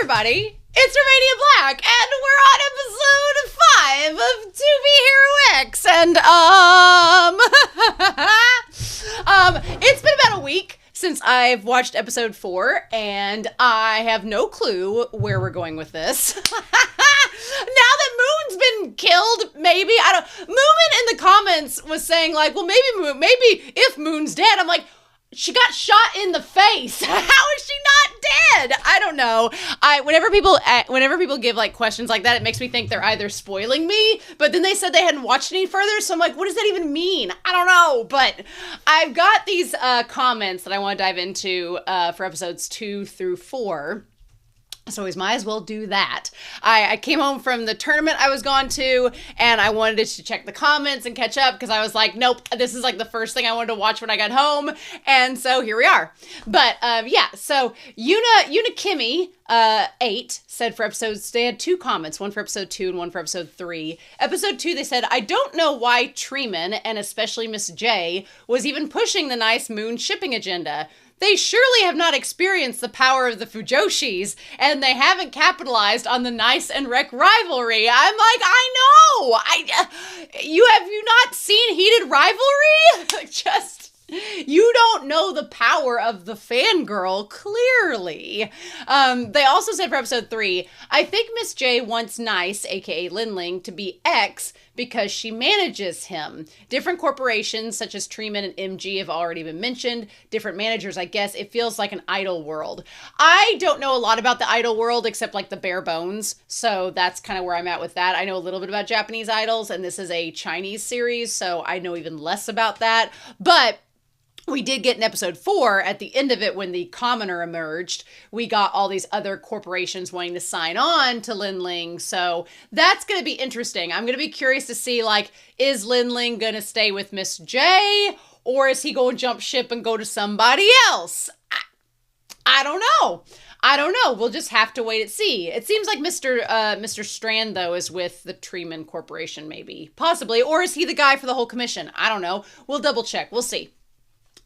everybody, it's Romania Black, and we're on episode 5 of To Be Heroics, and, it's been about a week since I've watched episode 4, and I have no clue where we're going with this. Now that Moon's been killed, maybe, Moomin in the comments was saying, like, well, maybe if Moon's dead, I'm like, she got shot in the face. How is she not dead? I don't know. Whenever people give like questions like that, it makes me think they're either spoiling me, but then they said they hadn't watched any further, so I'm like, what does that even mean? I don't know. But I've got these comments that I want to dive into for episodes 2 through 4. So we might as well do that. I came home from the tournament I was gone to, and I wanted to check the comments and catch up because I was like, nope, this is like the first thing I wanted to watch when I got home. And so here we are. But yeah, so Yuna Kimmy 8 said for episodes, they had 2 comments, one for episode 2 and one for episode 3. Episode 2, they said, I don't know why Treeman, and especially Miss J, was even pushing the nice Moon shipping agenda. They surely have not experienced the power of the Fujoshis, and they haven't capitalized on the Nice and Wreck rivalry. I'm like, I know! Have you not seen Heated Rivalry? You don't know the power of the fangirl, clearly. They also said for episode 3, I think Miss J wants Nice, aka Lin Ling, to be X because she manages him. Different corporations such as Treeman and MG have already been mentioned. Different managers, I guess. It feels like an idol world. I don't know a lot about the idol world except like the bare bones. So that's kind of where I'm at with that. I know a little bit about Japanese idols, and this is a Chinese series, so I know even less about that. But we did get in episode 4, at the end of it, when the commoner emerged, we got all these other corporations wanting to sign on to Lin Ling. So that's going to be interesting. I'm going to be curious to see, like, is Lin Ling going to stay with Miss J, or is he going to jump ship and go to somebody else? I don't know. We'll just have to wait and see. It seems like Mr. Strand, though, is with the Treeman Corporation, maybe. Possibly. Or is he the guy for the whole commission? I don't know. We'll double check. We'll see.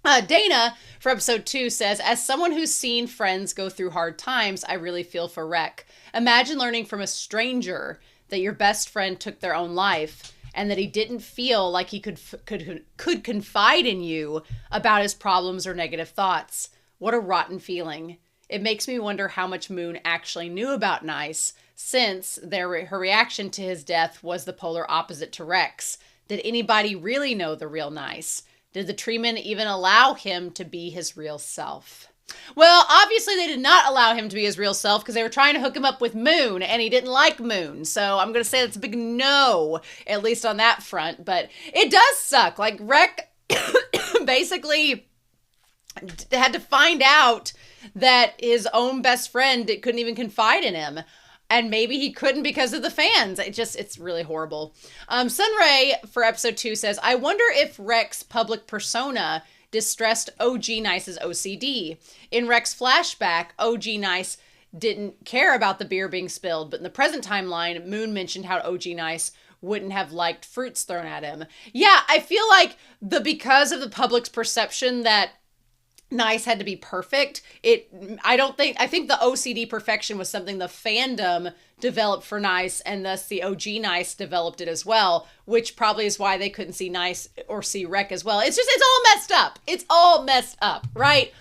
Dana, for episode 2, says, as someone who's seen friends go through hard times, I really feel for Wreck. Imagine learning from a stranger that your best friend took their own life and that he didn't feel like he could confide in you about his problems or negative thoughts. What a rotten feeling. It makes me wonder how much Moon actually knew about Nice, since her reaction to his death was the polar opposite to Wreck's. Did anybody really know the real Nice? Did the Treeman even allow him to be his real self? Well, obviously they did not allow him to be his real self because they were trying to hook him up with Moon, and he didn't like Moon. So I'm going to say that's a big no, at least on that front. But it does suck. Like, Wreck basically had to find out that his own best friend couldn't even confide in him. And maybe he couldn't because of the fans. It's really horrible. Sunray for episode 2 says, I wonder if Rex public persona distressed OG Nice's OCD. In Rex flashback, OG Nice didn't care about the beer being spilled, but in the present timeline, Moon mentioned how OG Nice wouldn't have liked fruits thrown at him. Yeah, I feel like because of the public's perception that Nice had to be perfect. I think the OCD perfection was something the fandom developed for Nice, and thus the OG Nice developed it as well, which probably is why they couldn't see Nice or see Wreck as well. It's all messed up. It's all messed up, right?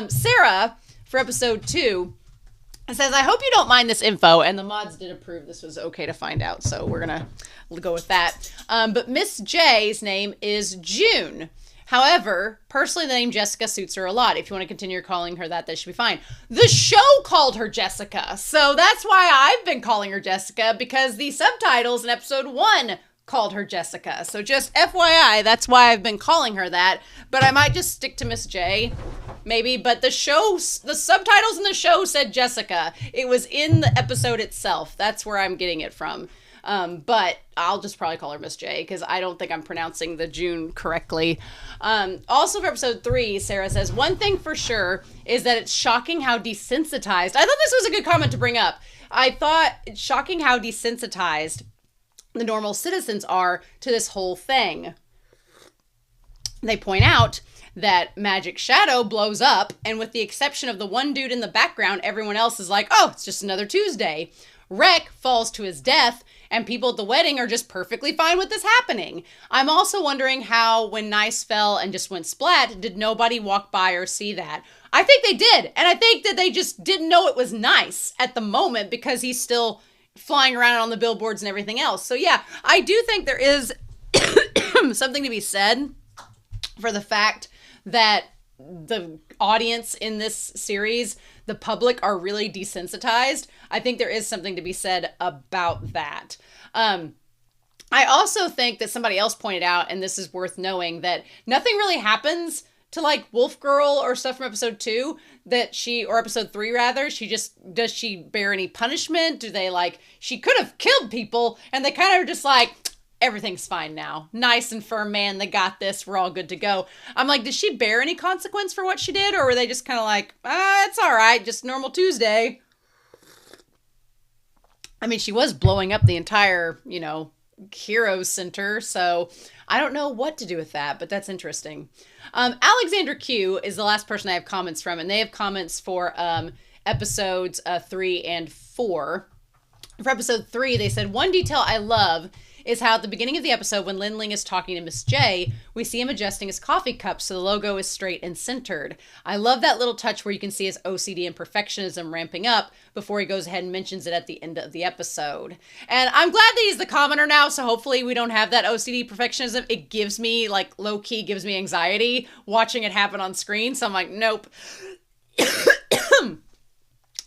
Sarah, for episode 2, says, I hope you don't mind this info, and the mods did approve this was okay to find out, so we're gonna go with that. But Miss J's name is June. However, personally, the name Jessica suits her a lot. If you want to continue calling her that should be fine. The show called her Jessica, so that's why I've been calling her Jessica, because the subtitles in episode 1 called her Jessica. So just FYI, that's why I've been calling her that. But I might just stick to Miss J, maybe. But the subtitles in the show said Jessica. It was in the episode itself. That's where I'm getting it from. But I'll just probably call her Miss J because I don't think I'm pronouncing the June correctly. Also for episode 3, Sarah says, one thing for sure is that it's shocking how desensitized. I thought this was a good comment to bring up. I thought it's shocking how desensitized the normal citizens are to this whole thing. They point out that Magic Shadow blows up, and with the exception of the one dude in the background, everyone else is like, oh, it's just another Tuesday. Wreck falls to his death, and people at the wedding are just perfectly fine with this happening. I'm also wondering how, when Nice fell and just went splat, did nobody walk by or see that? I think they did, and I think that they just didn't know it was Nice at the moment because he's still flying around on the billboards and everything else. So yeah, I do think there is something to be said for the fact that the audience in this series, the public, are really desensitized. I think there is something to be said about that. I also think that somebody else pointed out, and this is worth knowing, that nothing really happens to like Wolf Girl or stuff from episode 2 or episode 3 rather. Does she bear any punishment? Do they she could have killed people and they kind of are just like, everything's fine now. Nice and firm man, they got this, we're all good to go. I'm like, did she bear any consequence for what she did? Or were they just kind of like, it's all right, just normal Tuesday? I mean, she was blowing up the entire, Hero Center, so I don't know what to do with that, but that's interesting. Alexander Q is the last person I have comments from, and they have comments for episodes 3 and 4. For episode 3, they said, one detail I love is how at the beginning of the episode, when Lin Ling is talking to Miss J, we see him adjusting his coffee cup so the logo is straight and centered. I love that little touch where you can see his OCD and perfectionism ramping up before he goes ahead and mentions it at the end of the episode. And I'm glad that he's the commenter now, so hopefully we don't have that OCD perfectionism. It gives me, low-key gives me anxiety watching it happen on screen, so I'm like, nope.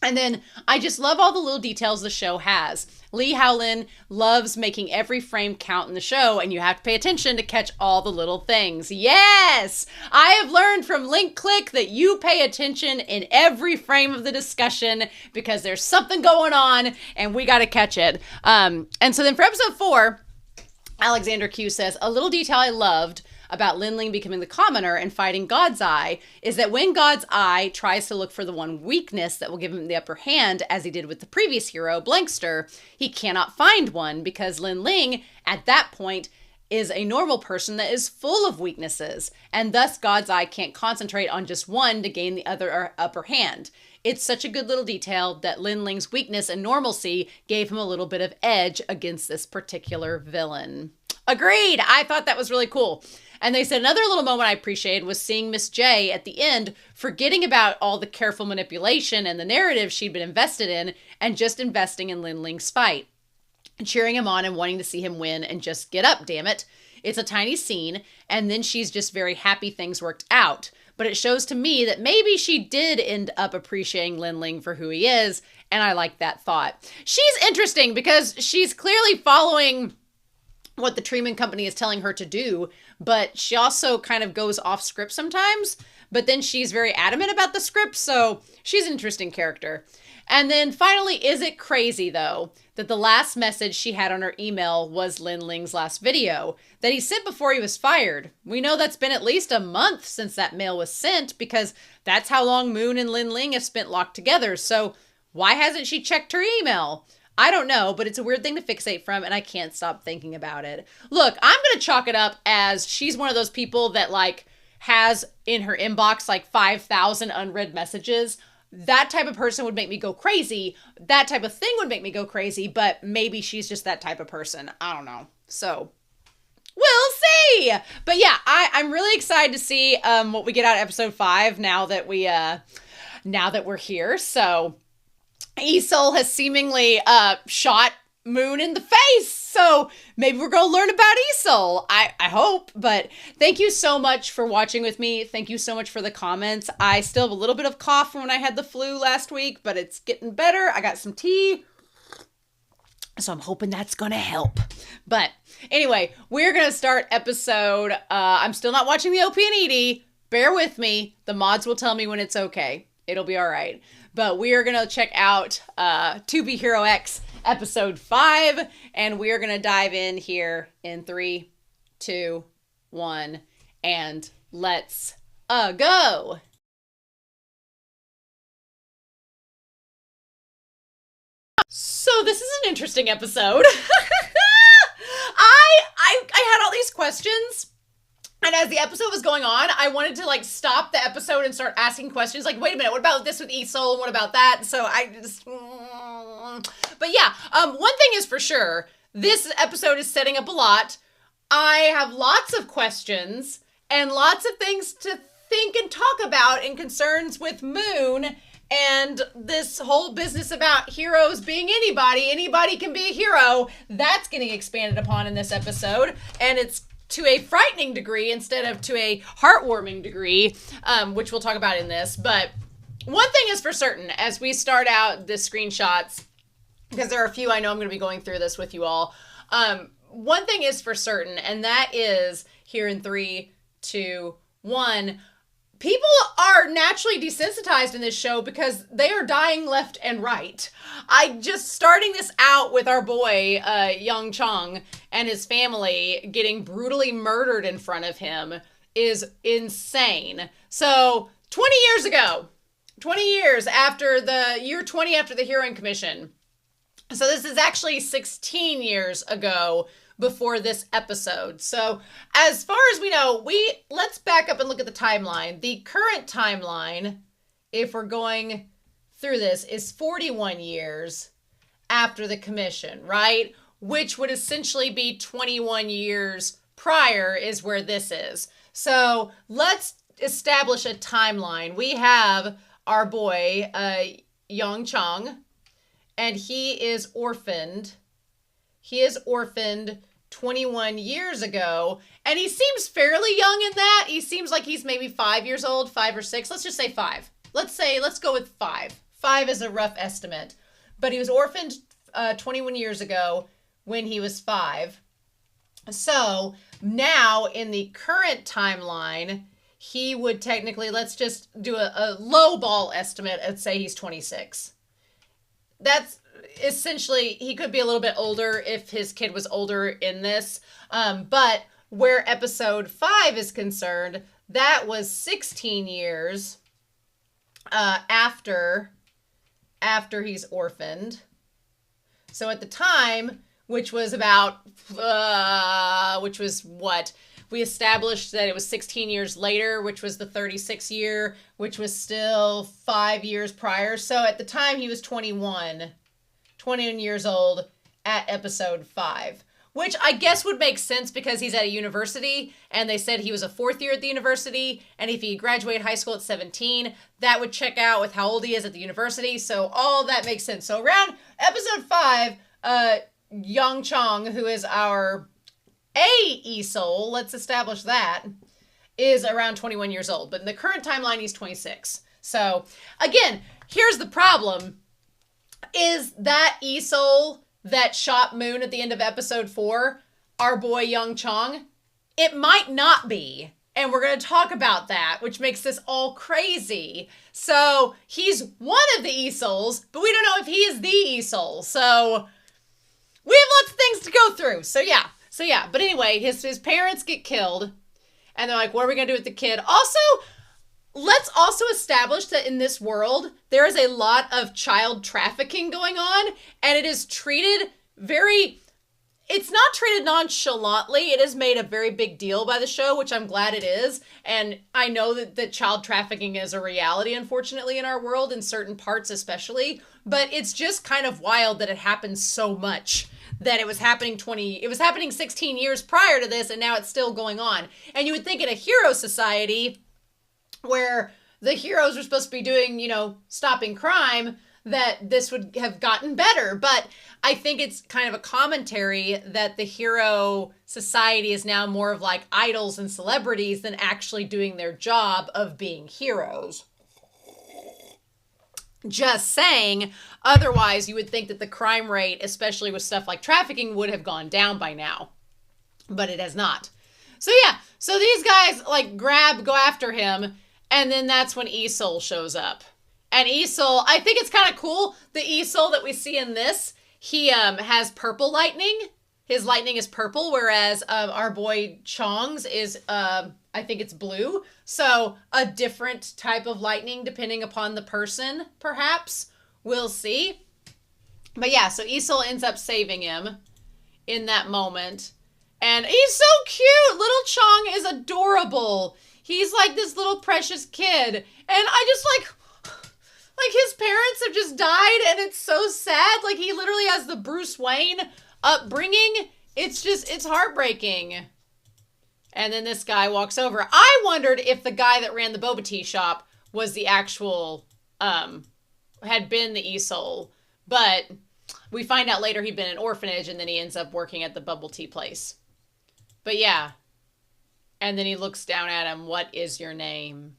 And then I just love all the little details the show has. Lee Howlin loves making every frame count in the show, and you have to pay attention to catch all the little things. Yes! I have learned from Link Click that you pay attention in every frame of the discussion because there's something going on and we got to catch it. And so then for episode 4, Alexander Q says, a little detail I loved about Lin Ling becoming the commoner and fighting God's Eye is that when God's Eye tries to look for the one weakness that will give him the upper hand, as he did with the previous hero, Blankster, he cannot find one because Lin Ling, at that point, is a normal person that is full of weaknesses, and thus God's Eye can't concentrate on just one to gain the other upper hand. It's such a good little detail that Lin Ling's weakness and normalcy gave him a little bit of edge against this particular villain. Agreed! I thought that was really cool. And they said another little moment I appreciated was seeing Miss J at the end forgetting about all the careful manipulation and the narrative she'd been invested in and just investing in Lin Ling's fight. And cheering him on and wanting to see him win and just get up, damn it. It's a tiny scene, and then she's just very happy things worked out. But it shows to me that maybe she did end up appreciating Lin Ling for who he is, and I like that thought. She's interesting because she's clearly following what the treatment company is telling her to do, but she also kind of goes off script sometimes, but then she's very adamant about the script, so she's an interesting character. And then finally, is it crazy though that the last message she had on her email was Lin Ling's last video that he sent before he was fired? We know that's been at least a month since that mail was sent because that's how long Moon and Lin Ling have spent locked together, so why hasn't she checked her email? I don't know, but it's a weird thing to fixate from, and I can't stop thinking about it. Look, I'm going to chalk it up as she's one of those people that, has in her inbox, 5,000 unread messages. That type of person would make me go crazy. That type of thing would make me go crazy, but maybe she's just that type of person. I don't know. So, we'll see! But yeah, I'm really excited to see what we get out of episode 5 now that we're here, so Isol has seemingly shot Moon in the face, so maybe we're going to learn about Isol. I hope, but thank you so much for watching with me. Thank you so much for the comments. I still have a little bit of cough from when I had the flu last week, but it's getting better. I got some tea, so I'm hoping that's going to help. But anyway, we're going to start episode, I'm still not watching the OP and ED. Bear with me. The mods will tell me when it's okay. It'll be all right. But we are going to check out To Be Hero X episode 5, and we are going to dive in here in 3, 2, 1, and let's go. So this is an interesting episode. I had all these questions And as the episode was going on, I wanted to like stop the episode and start asking questions like, wait a minute, what about this with Isol and what about that? So I just, but yeah, one thing is for sure, this episode is setting up a lot. I have lots of questions and lots of things to think and talk about and concerns with Moon and this whole business about heroes being anybody can be a hero. That's getting expanded upon in this episode, and it's to a frightening degree instead of to a heartwarming degree, which we'll talk about in this. But one thing is for certain, as we start out the screenshots, because there are a few I know I'm going to be going through this with you all, one thing is for certain, and that is here in 3, 2, 1, people are naturally desensitized in this show because they are dying left and right. Starting this out with our boy, Young Cheng, and his family getting brutally murdered in front of him is insane. So, 20 years after year 20 after the Heroine Commission. So this is actually 16 years ago before this episode. So as far as we know, let's back up and look at the timeline. The current timeline, if we're going through this, is 41 years after the commission, right? Which would essentially be 21 years prior is where this is. So let's establish a timeline. We have our boy, Young Cheng, and he is orphaned. He is orphaned 21 years ago, and he seems fairly young in that. He seems like he's maybe 5 years old, 5 or 6. Let's just say 5. Let's go with 5. 5 is a rough estimate. But he was orphaned 21 years ago when he was 5. So now in the current timeline, he would technically, let's just do a low ball estimate and say he's 26. That's essentially, he could be a little bit older if his kid was older in this. But where episode 5 is concerned, that was 16 years after he's orphaned. So at the time, which was what? We established that it was 16 years later, which was the 36 year, which was still 5 years prior. So at the time, he was 21 years old at episode 5, which I guess would make sense because he's at a university, and they said he was a 4th year at the university, and if he graduated high school at 17, that would check out with how old he is at the university. So all that makes sense. So around episode 5, Young Cheng, who is our Isol, let's establish that, is around 21 years old. But in the current timeline, he's 26. So again, here's the problem, is that Isol that shot Moon at the end of episode 4, our boy Young Cheng? It might not be. And we're going to talk about that, which makes this all crazy. So he's one of the Isols, but we don't know if he is the Isol. So we have lots of things to go through. So yeah. But anyway, his parents get killed. And they're like, what are we going to do with the kid? Also, let's also establish that in this world, there is a lot of child trafficking going on. And it is treated it's not treated nonchalantly. It is made a very big deal by the show, which I'm glad it is. And I know that child trafficking is a reality, unfortunately, in our world, in certain parts especially. But it's just kind of wild that it happens so much. That it was happening 16 years prior to this, and now it's still going on. And you would think in a hero society where the heroes are supposed to be doing, stopping crime, that this would have gotten better. But I think it's kind of a commentary that the hero society is now more of like idols and celebrities than actually doing their job of being heroes. Just saying, otherwise you would think that the crime rate, especially with stuff like trafficking, would have gone down by now. But it has not. So yeah, so these guys go after him, and then that's when Isol shows up. And Isol, I think it's kind of cool, the Isol that we see in this, he has purple lightning. His lightning is purple, whereas our boy Chong's is, I think it's blue. So a different type of lightning depending upon the person, perhaps. We'll see. But yeah, so Isol ends up saving him in that moment. And he's so cute. Little Cheng is adorable. He's like this little precious kid. And I just like his parents have just died and it's so sad. Like he literally has the Bruce Wayne upbringing. It's heartbreaking. And then this guy walks over. I wondered if the guy that ran the boba tea shop was the actual, had been the E-Soul. But we find out later he'd been in an orphanage and then he ends up working at the bubble tea place. But yeah. And then he looks down at him. What is your name?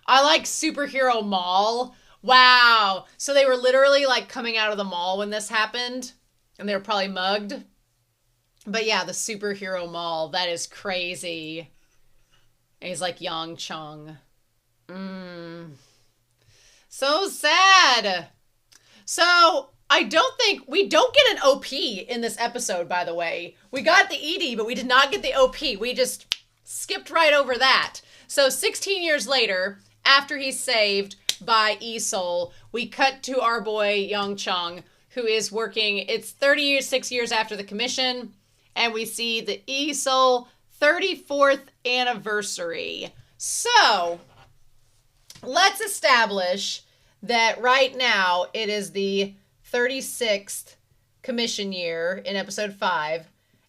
I like Superhero Mall. Wow. So they were literally like coming out of the mall when this happened. And they were probably mugged. But yeah, the Superhero Mall. That is crazy. And he's like, Yang Cheng. So sad. So we don't get an OP in this episode, by the way. We got the ED, but we did not get the OP. We just skipped right over that. So 16 years later, after he's saved by E-Soul, we cut to our boy, Yang Cheng, who is working. It's 36 years after the commission, and we see the E-Soul 34th anniversary. So let's establish that right now it is the 36th commission year in episode 5,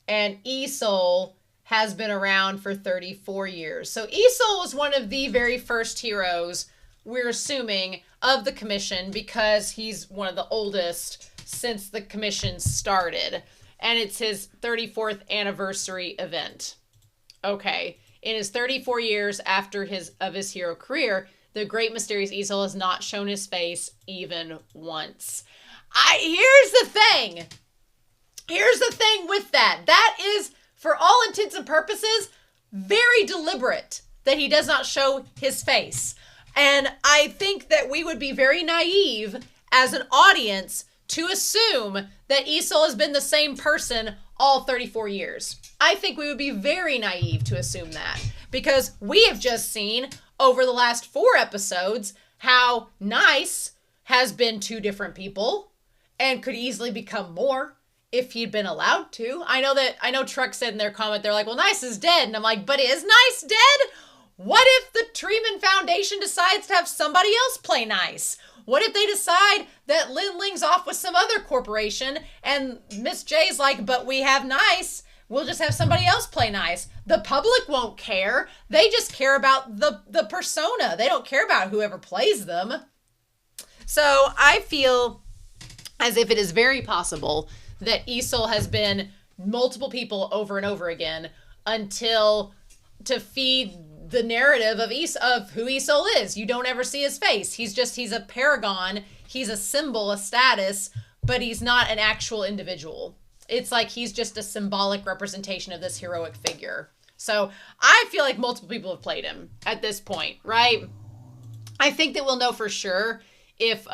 and E-Soul has been around for 34 years. So E-Soul was one of the very first heroes, we're assuming, of the commission because he's one of the oldest since the commission started. And it's his 34th anniversary event. Okay. In his 34 years after his hero career, the great mysterious E-Soul has not shown his face even once. Here's the thing. Here's the thing with that. That is, for all intents and purposes, very deliberate that he does not show his face. And I think that we would be very naive as an audience to assume that E-Soul has been the same person all 34 years. I think we would be very naive to assume that because we have just seen over the last 4 episodes how Nice has been 2 different people and could easily become more if he'd been allowed to. I know Truck said in their comment, they're like, well, Nice is dead. And I'm like, but is Nice dead? What if the Treeman Foundation decides to have somebody else play Nice? What if they decide that Lin Ling's off with some other corporation and Miss J's like, but we have Nice. We'll just have somebody else play Nice. The public won't care. They just care about the persona. They don't care about whoever plays them. So I feel as if it is very possible that E-Soul has been multiple people over and over again until to feed the narrative of who E-Soul is. You don't ever see his face. He's a paragon. He's a symbol, a status, but he's not an actual individual. It's like he's just a symbolic representation of this heroic figure. So I feel like multiple people have played him at this point, right? I think that we'll know for sure if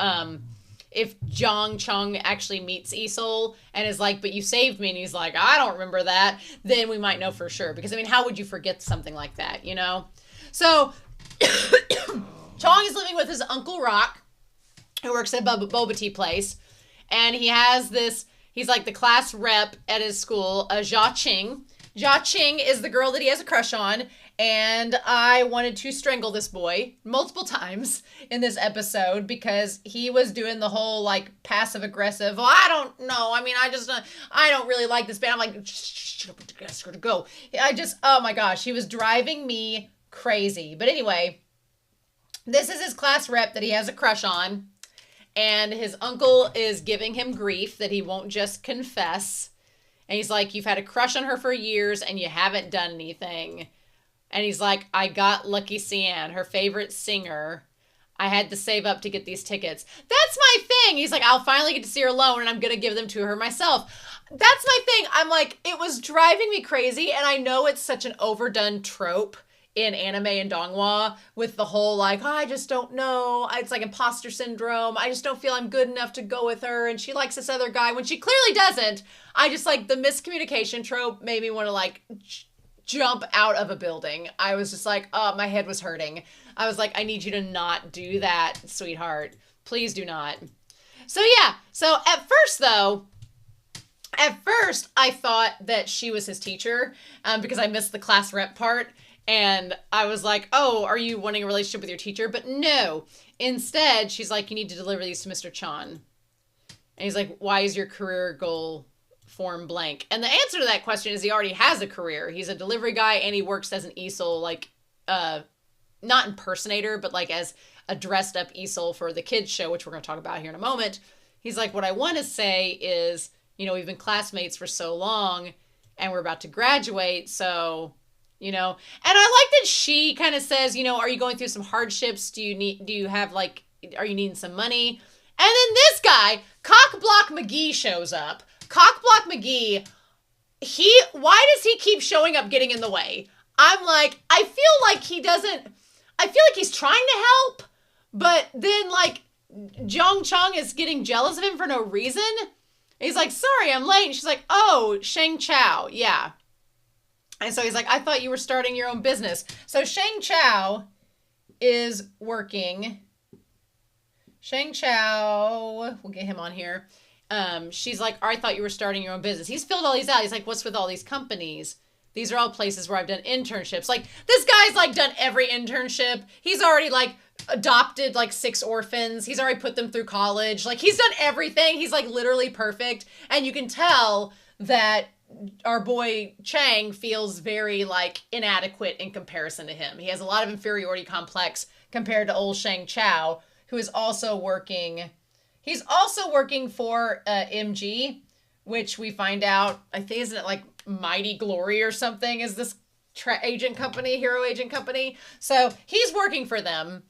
Yang Cheng actually meets E-Soul and is like, but you saved me, and he's like, I don't remember that, then we might know for sure. Because, I mean, how would you forget something like that, you know? So, Cheng is living with his Uncle Rock, who works at a boba tea place, and he has this, he's like the class rep at his school, Jia Qing. Jia Qing is the girl that he has a crush on, and I wanted to strangle this boy multiple times in this episode because he was doing the whole like passive aggressive, well, I don't know. I mean, I don't really like this band. I'm like, go. Oh my gosh, he was driving me crazy. But anyway, this is his class rep that he has a crush on, and his uncle is giving him grief that he won't just confess. And he's like, you've had a crush on her for years and you haven't done anything. And he's like, I got Lucky Sian, her favorite singer. I had to save up to get these tickets. That's my thing. He's like, I'll finally get to see her alone and I'm going to give them to her myself. That's my thing. I'm like, it was driving me crazy. And I know it's such an overdone trope in anime and donghua with the whole like, oh, I just don't know. It's like imposter syndrome. I just don't feel I'm good enough to go with her. And she likes this other guy when she clearly doesn't. I just like the miscommunication trope made me want to like jump out of a building. I was just like, oh, my head was hurting. I was like, I need you to not do that, sweetheart. Please do not. So yeah. So at first though, At first, I thought that she was his teacher because I missed the class rep part. And I was like, oh, are you wanting a relationship with your teacher? But no. Instead, she's like, you need to deliver these to Mr. Chan. And he's like, why is your career goal form blank? And the answer to that question is he already has a career. He's a delivery guy and he works as an easel, like, not impersonator, but like as a dressed up easel for the kids show, which we're going to talk about here in a moment. He's like, what I want to say is, you know, we've been classmates for so long and we're about to graduate. So, you know, and I like that she kind of says, you know, are you going through some hardships? Do you have like, are you needing some money? And then this guy, Cockblock McGee, shows up. Cockblock McGee, why does he keep showing up getting in the way? I'm like, I feel like he's trying to help, but then like Jong Chong is getting jealous of him for no reason. He's like, sorry, I'm late. And she's like, oh, Sheng Chow. Yeah. And so he's like, I thought you were starting your own business. So Sheng Chow is working. Sheng Chow, we'll get him on here. She's like, I thought you were starting your own business. He's filled all these out. He's like, what's with all these companies? These are all places where I've done internships. Like, this guy's like done every internship. He's already like adopted like 6 orphans. He's already put them through college. Like, he's done everything. He's like literally perfect. And you can tell that our boy Cheng feels very like inadequate in comparison to him. He has a lot of inferiority complex compared to old Sheng Chow, who is also working. He's also working for MG, which we find out, I think, isn't it like Mighty Glory or something, is this agent company, hero agent company. So he's working for them.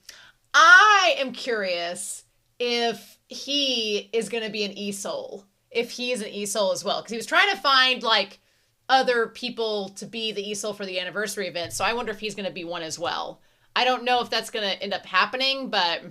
I am curious if he is going to be an e-soul, if he is an e-soul as well, because he was trying to find like other people to be the e-soul for the anniversary event. So I wonder if he's going to be one as well. I don't know if that's going to end up happening, but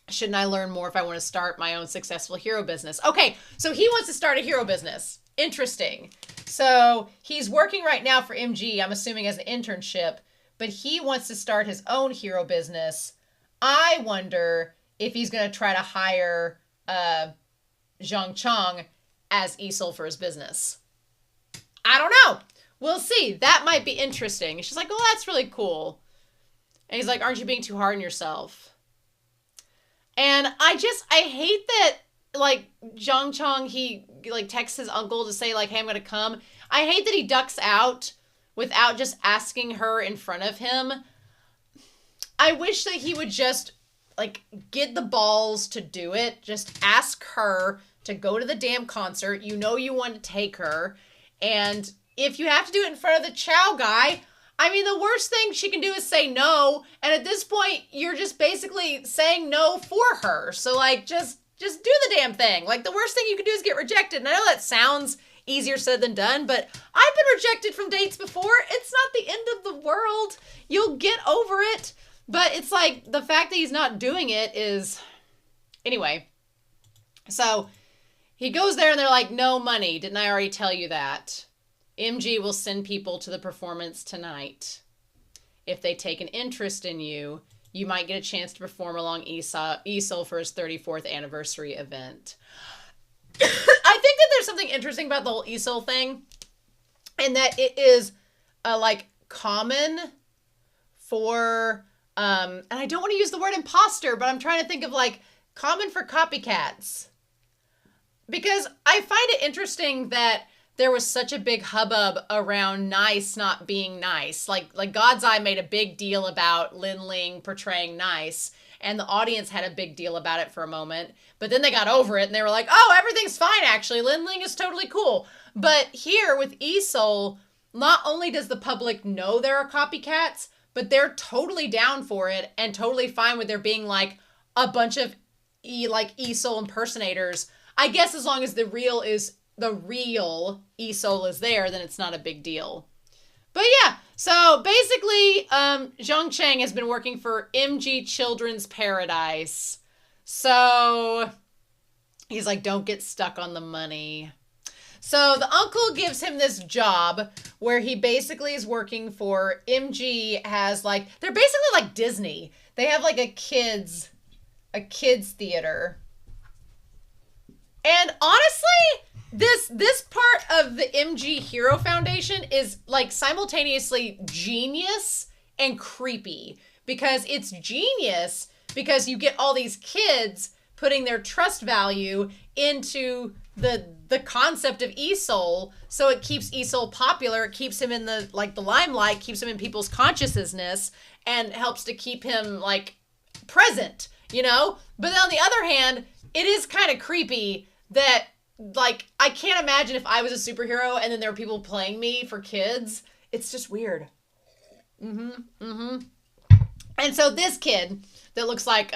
shouldn't I learn more if I want to start my own successful hero business? Okay, so he wants to start a hero business. Interesting. So he's working right now for MG, I'm assuming as an internship, but he wants to start his own hero business. I wonder if he's going to try to hire Zhang Chong as easel for his business. I don't know. We'll see. That might be interesting. And she's like, oh, that's really cool. And he's like, aren't you being too hard on yourself? And I hate that, like, Zhang Chong, he, like, texts his uncle to say, like, hey, I'm going to come. I hate that he ducks out without just asking her in front of him. I wish that he would just, like, get the balls to do it. Just ask her to go to the damn concert. You know you want to take her. And if you have to do it in front of the Chow guy, I mean, the worst thing she can do is say no. And at this point, you're just basically saying no for her. So, like, just do the damn thing. Like, the worst thing you can do is get rejected. And I know that sounds easier said than done, but I've been rejected from dates before. It's not the end of the world. You'll get over it. But it's like, the fact that he's not doing it is... Anyway. So, he goes there and they're like, no money. Didn't I already tell you that? MG will send people to the performance tonight. If they take an interest in you, you might get a chance to perform along Esol for his 34th anniversary event. I think that there's something interesting about the whole Esol thing, and that it is like common for, and I don't want to use the word imposter, but I'm trying to think of like common for copycats. Because I find it interesting that there was such a big hubbub around Nice not being nice. Like God's Eye made a big deal about Lin Ling portraying Nice, and the audience had a big deal about it for a moment. But then they got over it, and they were like, oh, everything's fine, actually. Lin Ling is totally cool. But here with Esol, not only does the public know there are copycats, but they're totally down for it and totally fine with there being like a bunch of Esol impersonators. I guess as long as the real Esol is there, then it's not a big deal. But yeah, so basically, Zhang Cheng has been working for MG Children's Paradise. So he's like, don't get stuck on the money. So the uncle gives him this job where he basically is working for MG has like, they're basically like Disney. They have like a kids theater. And honestly, this part of the MG Hero Foundation is like simultaneously genius and creepy, because it's genius because you get all these kids putting their trust value into the concept of e-soul, so it keeps e-soul popular, it keeps him in the limelight, keeps him in people's consciousness, and helps to keep him like present, you know? But then on the other hand, it is kind of creepy that, like, I can't imagine if I was a superhero and then there were people playing me for kids. It's just weird. And so this kid that looks like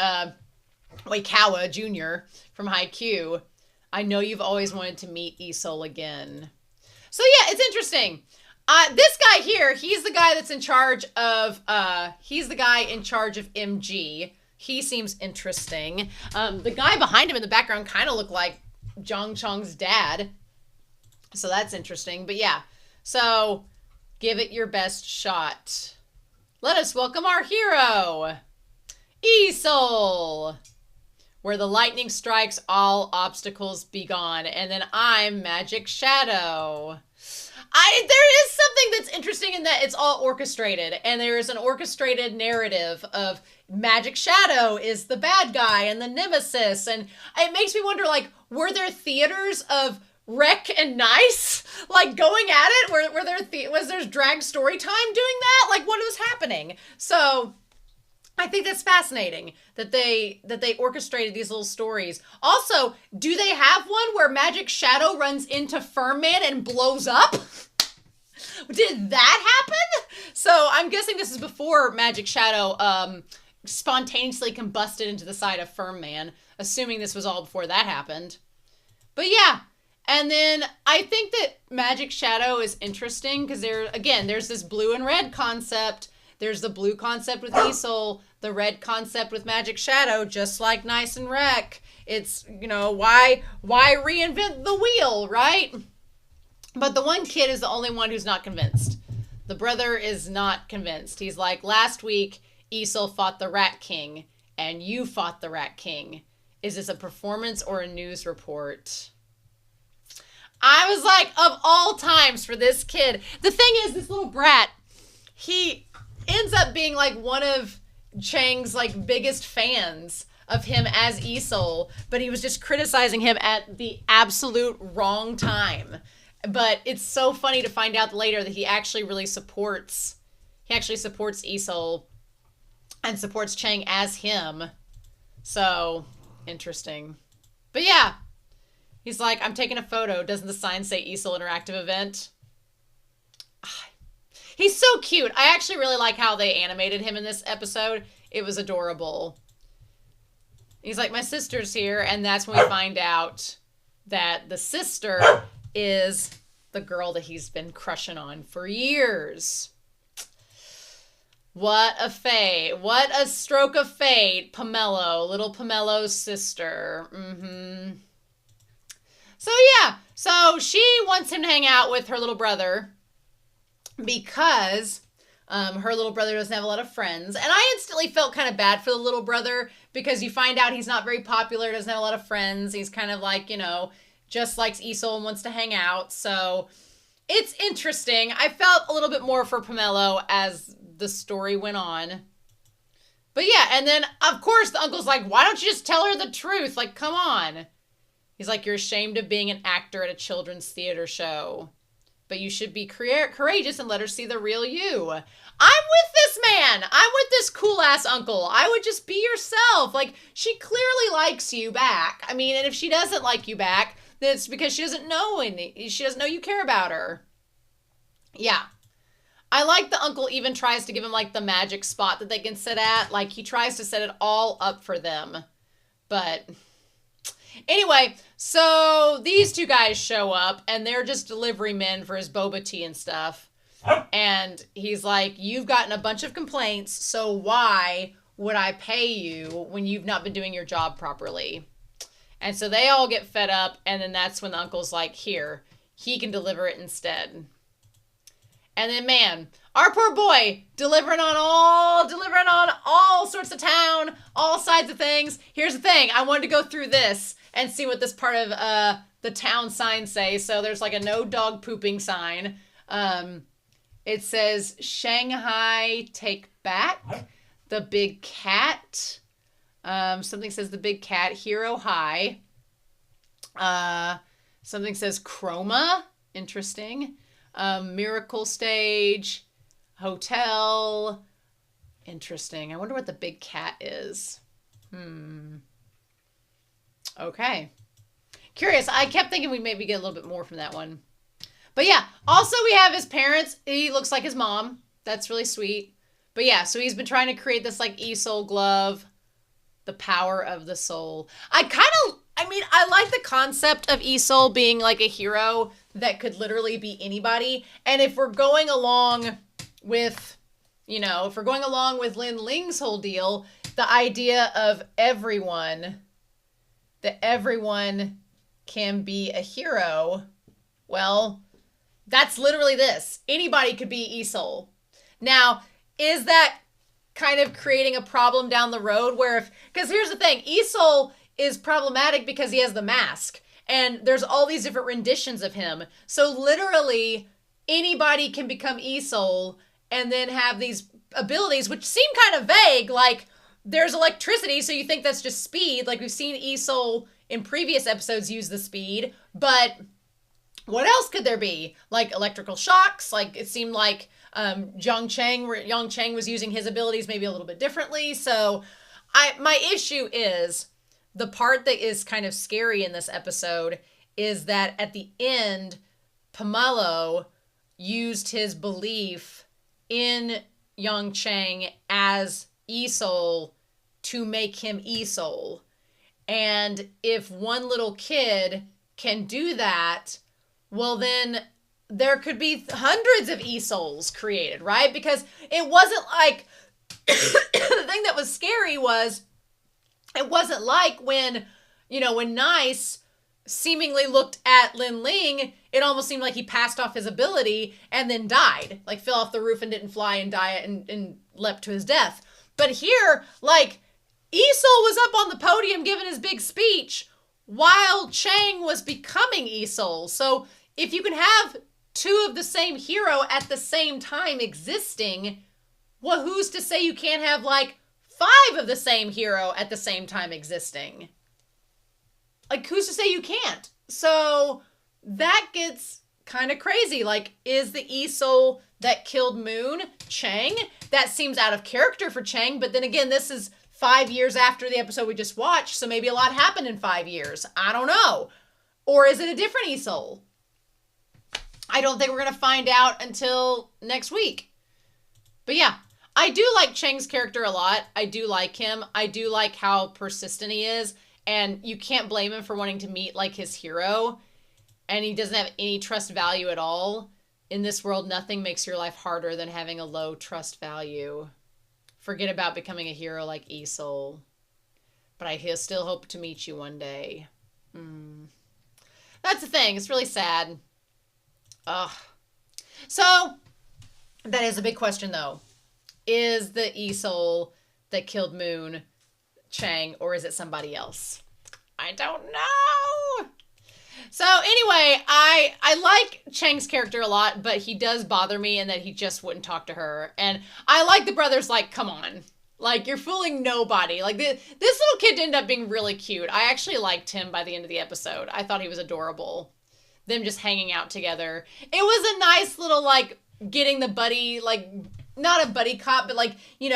Oikawa Jr. from Haikyuu, I know you've always wanted to meet e-soul again. So yeah, it's interesting. This guy here, he's the guy that's in charge of, MG. He seems interesting. The guy behind him in the background kind of looked like Jong Chong's dad. So that's interesting. But yeah, so give it your best shot. Let us welcome our hero, e-soul. Where the lightning strikes, all obstacles be gone. And then I'm Magic Shadow. There is something that's interesting in that it's all orchestrated, and there is an orchestrated narrative of Magic Shadow is the bad guy and the nemesis, and it makes me wonder, like, were there theaters of Rec and Nice, like, going at it? Was there drag story time doing that? Like, what was happening? So I think that's fascinating that they orchestrated these little stories. Also, do they have one where Magic Shadow runs into Furman and blows up? Did that happen? So I'm guessing this is before Magic Shadow spontaneously combusted into the side of Furman, assuming this was all before that happened. But yeah, and then I think that Magic Shadow is interesting because there's this blue and red concept. There's the blue concept with e-soul, the red concept with Magic Shadow, just like Nice and Rec. It's, you know, why reinvent the wheel, right? But the one kid is the only one who's not convinced. The brother is not convinced. He's like, last week, e-soul fought the Rat King, and you fought the Rat King. Is this a performance or a news report? I was like, of all times for this kid. The thing is, this little brat, he ends up being like one of Cheng's like biggest fans of him as e-soul, but he was just criticizing him at the absolute wrong time. But it's so funny to find out later that he actually really supports e-soul and supports Cheng as him. So interesting. But yeah, he's like, I'm taking a photo. Doesn't the sign say e-soul interactive event? He's so cute. I actually really like how they animated him in this episode. It was adorable. He's like, my sister's here. And that's when we find out that the sister is the girl that he's been crushing on for years. What a fate. What a stroke of fate. Pomelo. Little Pomelo's sister. So yeah. So she wants him to hang out with her little brother, because her little brother doesn't have a lot of friends. And I instantly felt kind of bad for the little brother, because you find out he's not very popular, doesn't have a lot of friends. He's kind of like, you know, just likes e-soul and wants to hang out. So it's interesting. I felt a little bit more for Pomelo as the story went on. But yeah, and then, of course, the uncle's like, why don't you just tell her the truth? Like, come on. He's like, you're ashamed of being an actor at a children's theater show, but you should be courageous and let her see the real you. I'm with this man. I'm with this cool-ass uncle. I would just be yourself. Like, she clearly likes you back. I mean, and if she doesn't like you back, then it's because she doesn't know you care about her. Yeah. I like the uncle even tries to give him, like, the magic spot that they can sit at. Like, he tries to set it all up for them. But anyway, so these two guys show up, and they're just delivery men for his boba tea and stuff. And he's like, you've gotten a bunch of complaints, so why would I pay you when you've not been doing your job properly? And so they all get fed up, and then that's when the uncle's like, here, he can deliver it instead. And then, man, our poor boy delivering on all sorts of town, all sides of things. Here's the thing. I wanted to go through this and see what this part of the town signs say. So there's like a no dog pooping sign. It says Shanghai take back. The big cat. Something says the big cat. Hero high. Something says chroma. Interesting. Miracle stage. Hotel. Interesting. I wonder what the big cat is. Okay. Curious. I kept thinking we'd maybe get a little bit more from that one. But yeah, also we have his parents. He looks like his mom. That's really sweet. But yeah, so he's been trying to create this like e-soul glove. The power of the soul. I like the concept of e-soul being like a hero that could literally be anybody. And if we're going along with, Lin Ling's whole deal, the idea of that everyone can be a hero, well, that's literally this. Anybody could be e-soul. Now, is that kind of creating a problem down the road because here's the thing, e-soul is problematic because he has the mask and there's all these different renditions of him. So literally anybody can become e-soul and then have these abilities, which seem kind of vague, like there's electricity, so you think that's just speed. Like we've seen e-soul in previous episodes use the speed, but what else could there be? Like electrical shocks, like it seemed like Cheng was using his abilities maybe a little bit differently. So my issue is the part that is kind of scary in this episode is that at the end, Pomelo used his belief in Cheng as e-soul to make him e-soul. And if one little kid can do that, well then there could be hundreds of e-souls created, right? Because it wasn't like the thing that was scary was it wasn't like when Nice seemingly looked at Lin Ling, it almost seemed like he passed off his ability and then died, like fell off the roof and didn't fly and die and leapt to his death. But here, like, e-soul was up on the podium giving his big speech while Cheng was becoming e-soul. So if you can have two of the same hero at the same time existing, well, who's to say you can't have like 5 of the same hero at the same time existing? Like, who's to say you can't? So that gets kind of crazy. Like, is the e-soul that killed Moon Cheng? That seems out of character for Cheng, but then again, this is 5 years after the episode we just watched, so maybe a lot happened in 5 years. I don't know. Or is it a different e-soul? I don't think we're going to find out until next week. But yeah, I do like Cheng's character a lot. I do like him. I do like how persistent he is. And you can't blame him for wanting to meet like his hero. And he doesn't have any trust value at all. In this world, nothing makes your life harder than having a low trust value. Forget about becoming a hero like e-soul. But I still hope to meet you one day. That's the thing. It's really sad. Ugh. So, that is a big question, though. Is the e-soul that killed Moon Cheng, or is it somebody else? I don't know. So, anyway, I like Cheng's character a lot, but he does bother me in that he just wouldn't talk to her. And I like the brothers, like, come on. Like, you're fooling nobody. Like, this little kid ended up being really cute. I actually liked him by the end of the episode. I thought he was adorable. Them just hanging out together. It was a nice little, like, getting the buddy, like, not a buddy cop, but, like, you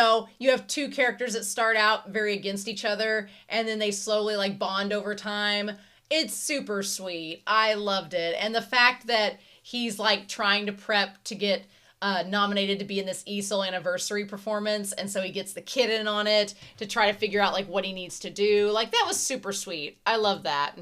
have 2 characters that start out very against each other, and then they slowly, like, bond over time. It's super sweet. I loved it. And the fact that he's, like, trying to prep to get nominated to be in this e-soul anniversary performance, and so he gets the kid in on it to try to figure out, like, what he needs to do. Like, that was super sweet. I love that.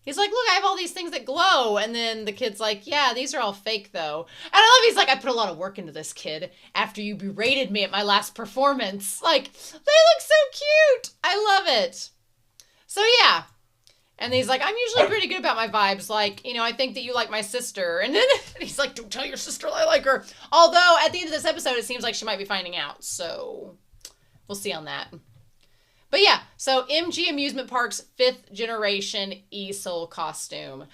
He's like, look, I have all these things that glow. And then the kid's like, yeah, these are all fake, though. And I love he's like, I put a lot of work into this, kid, after you berated me at my last performance. Like, they look so cute. I love it. So, yeah. And he's like, I'm usually pretty good about my vibes. Like, you know, I think that you like my sister. And then he's like, don't tell your sister I like her. Although, at the end of this episode, it seems like she might be finding out. So, we'll see on that. But yeah, so MG Amusement Park's 5th generation easel costume.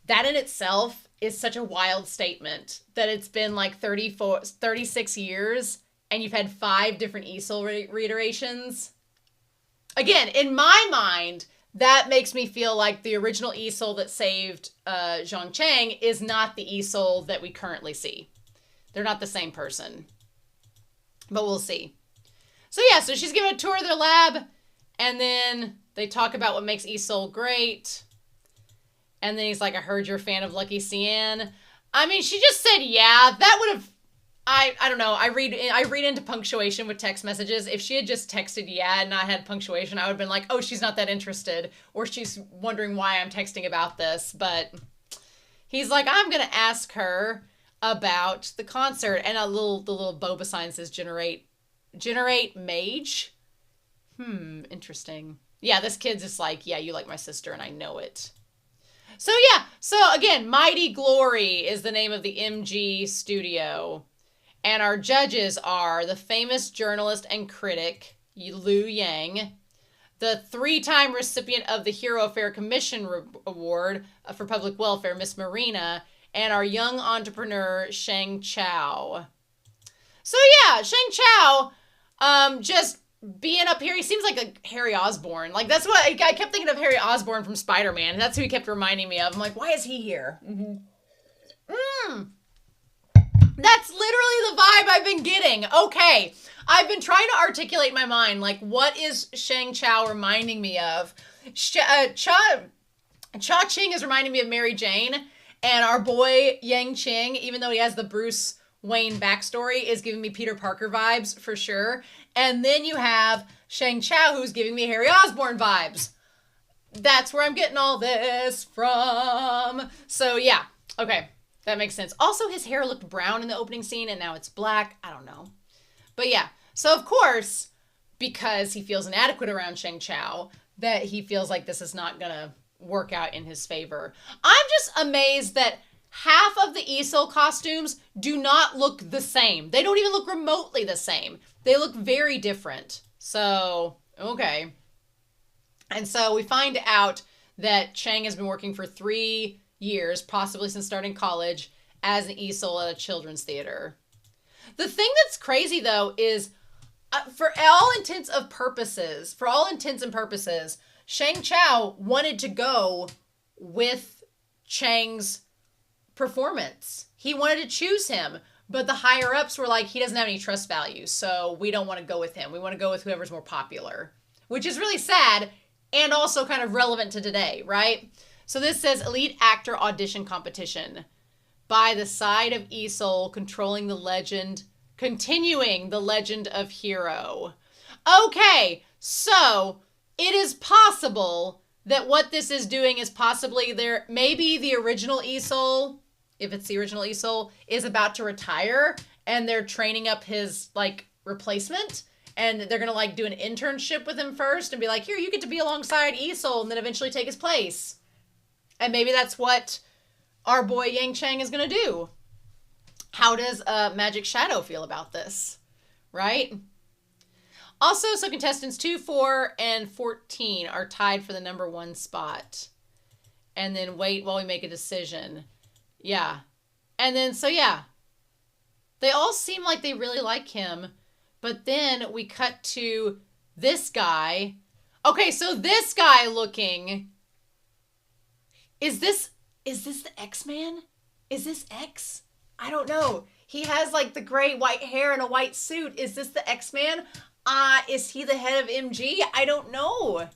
That in itself is such a wild statement that it's been like 36 years and you've had 5 different easel reiterations. Again, in my mind, that makes me feel like the original easel that saved Cheng is not the easel that we currently see. They're not the same person. But we'll see. So yeah, so she's giving a tour of their lab, and then they talk about what makes easel great. And then he's like, I heard you're a fan of Lucky Cyan. I mean, she just said yeah. That would have... I don't know. I read into punctuation with text messages. If she had just texted yeah and not had punctuation, I would have been like, oh, she's not that interested. Or she's wondering why I'm texting about this. But he's like, I'm going to ask her about the concert. And the little boba sign says generate mage. Interesting. Yeah, this kid's just like, yeah, you like my sister and I know it. So yeah, so again, Mighty Glory is the name of the MG studio. And our judges are the famous journalist and critic, Liu Yang, the 3-time recipient of the Hero Fair Commission Award for Public Welfare, Miss Marina, and our young entrepreneur, Sheng Chao. So yeah, Sheng Chao, just being up here, he seems like a Harry Osborn. Like, that's what, I kept thinking of Harry Osborn from Spider-Man. That's who he kept reminding me of. I'm like, why is he here? That's literally the vibe I've been getting. Okay. I've been trying to articulate in my mind, like, what is Sheng Chao reminding me of? Cha Ching is reminding me of Mary Jane, and our boy Yang Ching, even though he has the Bruce Wayne backstory, is giving me Peter Parker vibes for sure. And then you have Sheng Chao, who's giving me Harry Osborn vibes. That's where I'm getting all this from. So yeah, okay. That makes sense. Also, his hair looked brown in the opening scene, and now it's black. I don't know. But yeah. So, of course, because he feels inadequate around Sheng Chao, that he feels like this is not going to work out in his favor. I'm just amazed that half of the easel costumes do not look the same. They don't even look remotely the same. They look very different. So, okay. And so we find out that Cheng has been working for 3 years, possibly since starting college, as an easel at a children's theater. The thing that's crazy, though, is for all intents and purposes, Sheng Chao wanted to go with Cheng's performance. He wanted to choose him, but the higher-ups were like, he doesn't have any trust value, so we don't want to go with him. We want to go with whoever's more popular, which is really sad and also kind of relevant to today, right? So this says Elite Actor Audition Competition. By the side of easel, continuing the legend of Hero. Okay, so it is possible that what this is doing is possibly maybe the original easel, if it's the original easel, is about to retire and they're training up his like replacement. And they're going to like do an internship with him first and be like, here, you get to be alongside easel and then eventually take his place. And maybe that's what our boy Yang Cheng is going to do. How does Magic Shadow feel about this? Right? Also, so contestants 2, 4, and 14 are tied for the number 1 spot. And then wait while we make a decision. Yeah. And then, so yeah. They all seem like they really like him. But then we cut to this guy. Okay, so this guy looking... Is this the X-Man? Is this X? I don't know. He has like the gray white hair and a white suit. Is this the X-Man? Is he the head of MG? I don't know.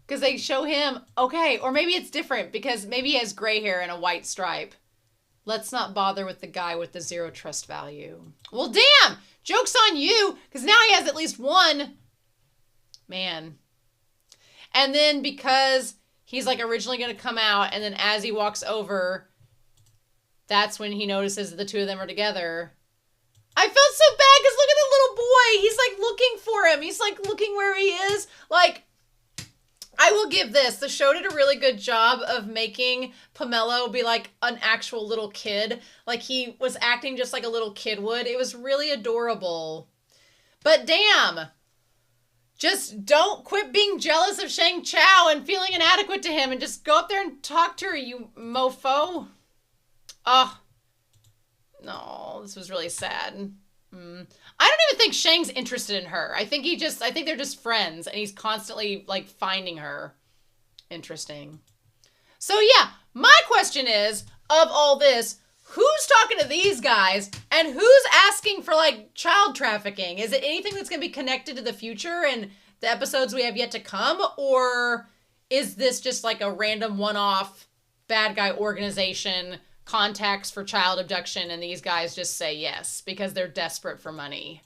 Because they show him, okay, or maybe it's different because maybe he has gray hair and a white stripe. Let's not bother with the guy with the 0 trust value. Well, damn! Joke's on you, because now he has at least 1. Man. And then because... he's like originally going to come out, and then as he walks over, that's when he notices that the 2 of them are together. I felt so bad because look at the little boy. He's like looking for him. He's like looking where he is. Like, I will give this. The show did a really good job of making Pomelo be like an actual little kid. Like he was acting just like a little kid would. It was really adorable. But damn, just don't quit being jealous of Shang Chao and feeling inadequate to him and just go up there and talk to her, you mofo. Oh, no, this was really sad. I don't even think Shang's interested in her. I think they're just friends and he's constantly like finding her. Interesting. So yeah, my question is, of all this, who's talking to these guys and who's asking for like child trafficking? Is it anything that's going to be connected to the future and the episodes we have yet to come? Or is this just like a random one-off bad guy organization contacts for child abduction and these guys just say yes because they're desperate for money?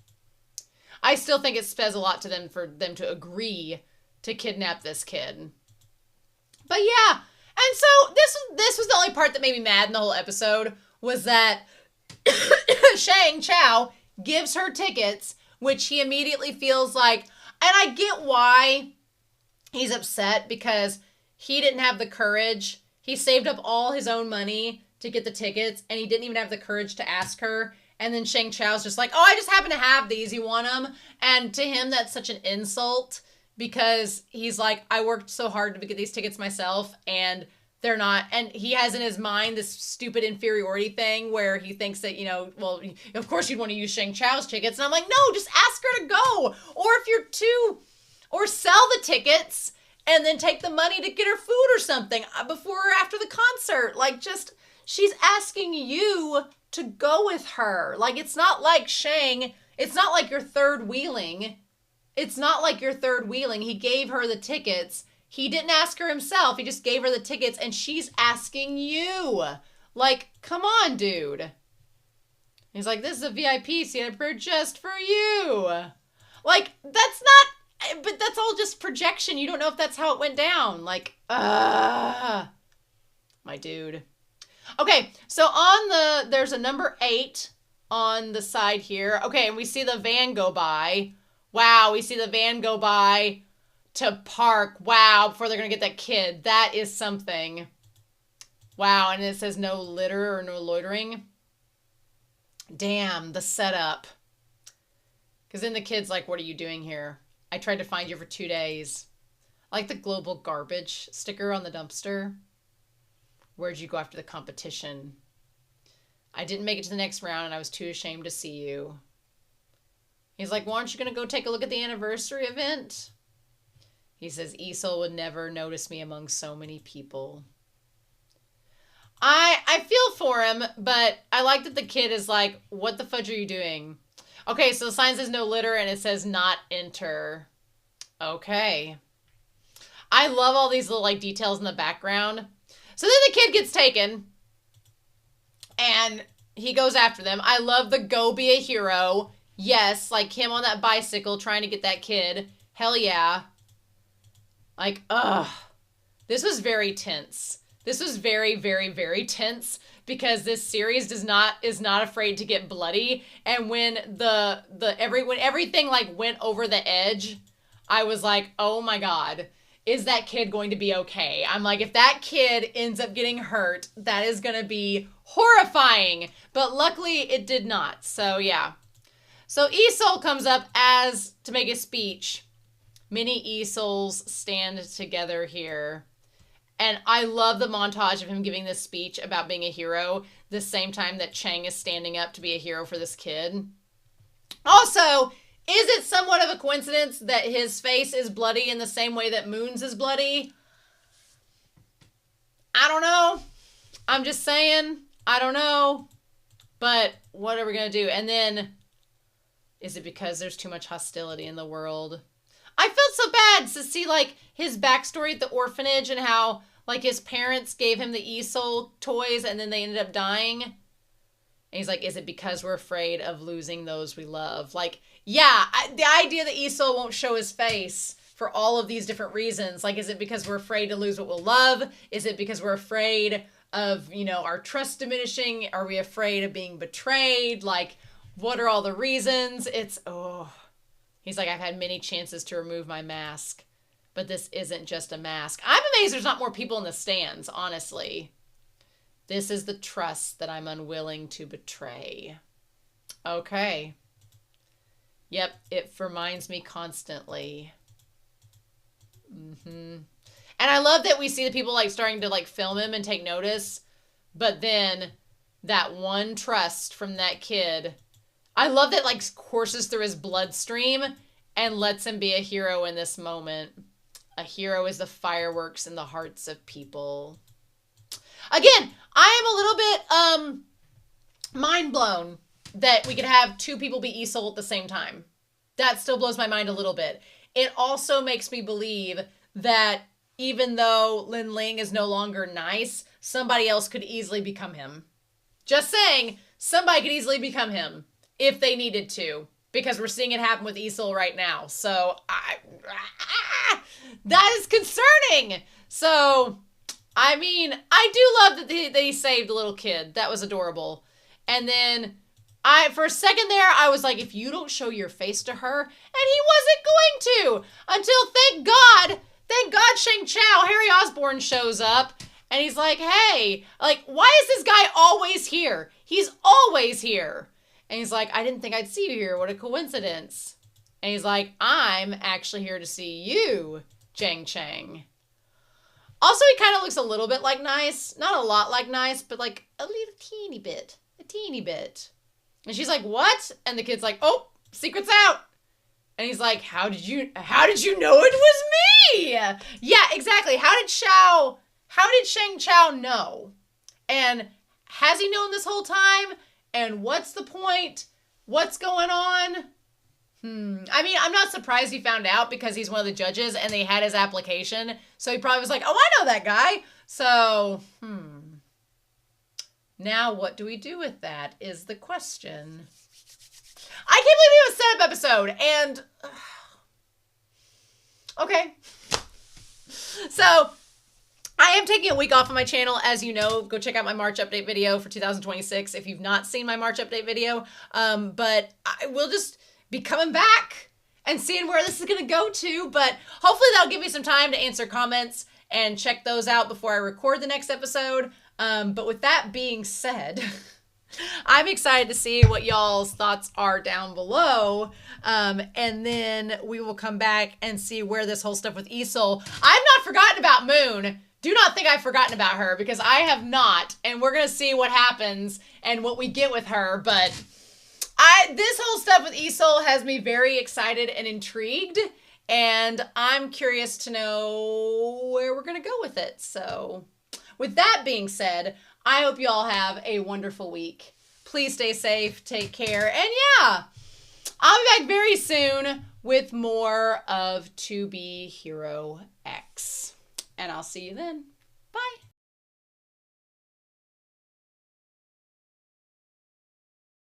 I still think it says a lot to them for them to agree to kidnap this kid. But yeah, and so this was the only part that made me mad in the whole episode was that Shang Chao gives her tickets, which he immediately feels like, and I get why he's upset because he didn't have the courage. He saved up all his own money to get the tickets, and he didn't even have the courage to ask her. And then Shang Chao's just like, oh, I just happen to have these. You want them? And to him, that's such an insult because he's like, I worked so hard to get these tickets myself, and they're not. And he has in his mind this stupid inferiority thing where he thinks that, well, of course you'd want to use Shang Chao's tickets. And I'm like, no, just ask her to go. Or if you're too, or sell the tickets and then take the money to get her food or something before or after the concert. Like, just, she's asking you to go with her. Like, it's not like Shang, it's not like you're third wheeling. It's not like you're third wheeling. He gave her the tickets. He didn't ask her himself. He just gave her the tickets and she's asking you. Like, come on, dude. He's like, this is a VIP seat I prepared just for you. Like, that's not, but that's all just projection. You don't know if that's how it went down. Like, my dude. Okay, so there's a number 8 on the side here. Okay, and we see the van go by. Wow, we see the van go by to park. Wow, before they're going to get that kid. That is something. Wow, and it says no litter or no loitering. Damn, the setup. Because then the kid's like, what are you doing here? I tried to find you for 2 days. I like the global garbage sticker on the dumpster. Where'd you go after the competition? I didn't make it to the next round and I was too ashamed to see you. He's like, well, aren't you going to go take a look at the anniversary event? He says, Isol would never notice me among so many people. I feel for him, but I like that the kid is like, what the fudge are you doing? Okay, so the sign says no litter and it says not enter. Okay. I love all these little like details in the background. So then the kid gets taken and he goes after them. I love the go be a hero. Yes, like him on that bicycle trying to get that kid. Hell yeah. Like, ugh. This was very tense. This was very, very, very tense because this series is not afraid to get bloody. And when when everything like went over the edge, I was like, oh my God, is that kid going to be okay? I'm like, if that kid ends up getting hurt, that is going to be horrifying. But luckily it did not. So yeah. So Isol comes up to make a speech. Many Isols stand together here. And I love the montage of him giving this speech about being a hero the same time that Cheng is standing up to be a hero for this kid. Also, is it somewhat of a coincidence that his face is bloody in the same way that Moon's is bloody? I don't know. I'm just saying. I don't know. But what are we going to do? And then, is it because there's too much hostility in the world? I felt so bad to see, like, his backstory at the orphanage and how, like, his parents gave him the Isol toys and then they ended up dying. And he's like, is it because we're afraid of losing those we love? Like, yeah, the idea that Isol won't show his face for all of these different reasons. Like, is it because we're afraid to lose what we'll love? Is it because we're afraid of, our trust diminishing? Are we afraid of being betrayed? Like, what are all the reasons? He's like, I've had many chances to remove my mask, But this isn't just a mask. I'm amazed there's not more people in the stands, honestly. This is the trust that I'm unwilling to betray. Okay. Yep, it reminds me constantly. And I love that we see the people like starting to like film him and take notice. But then that one trust from that kid, I love that like courses through his bloodstream and lets him be a hero in this moment. A hero is the fireworks in the hearts of people. Again, I am a little bit mind blown that we could have two people be Isol at the same time. That still blows my mind a little bit. It also makes me believe that even though Lin Ling is no longer nice, somebody else could easily become him. Just saying, somebody could easily become him if they needed to, because we're seeing it happen with Isol right now. So that is concerning. So, I mean, I do love that he saved the little kid. That was adorable. And then for a second there, I was like, if you don't show your face to her, and he wasn't going to, until thank God Cheng Chow, Harry Osborn shows up, and he's like, hey, like, why is this guy always here? He's always here. And he's like, I didn't think I'd see you here. What a coincidence. And he's like, I'm actually here to see you, Cheng. Also, he kind of looks a little bit like Nice. Not a lot like Nice, but like a little teeny bit. A teeny bit. And she's like, what? And the kid's like, oh, secret's out. And he's like, how did you know it was me? Yeah, exactly. How did Cheng Chow know? And has he known this whole time? And what's the point? What's going on? I mean, I'm not surprised he found out because he's one of the judges and they had his application. So he probably was like, oh, I know that guy. So, Now what do we do with that is the question. I can't believe it was a setup episode. And, okay. So, I am taking a week off of my channel. As you know, go check out my March update video for 2026 if you've not seen my March update video. But I will just be coming back and seeing where this is going to go to. But hopefully that'll give me some time to answer comments and check those out before I record the next episode. But with that being said, I'm excited to see what y'all's thoughts are down below. And then we will come back and see where this whole stuff with Isol. I've not forgotten about Moon. Do not think I've forgotten about her, because I have not. And we're going to see what happens and what we get with her. But this whole stuff with Isol has me very excited and intrigued. And I'm curious to know where we're going to go with it. So with that being said, I hope you all have a wonderful week. Please stay safe, take care, and yeah, I'll be back very soon with more of To Be Hero X. And I'll see you then. Bye.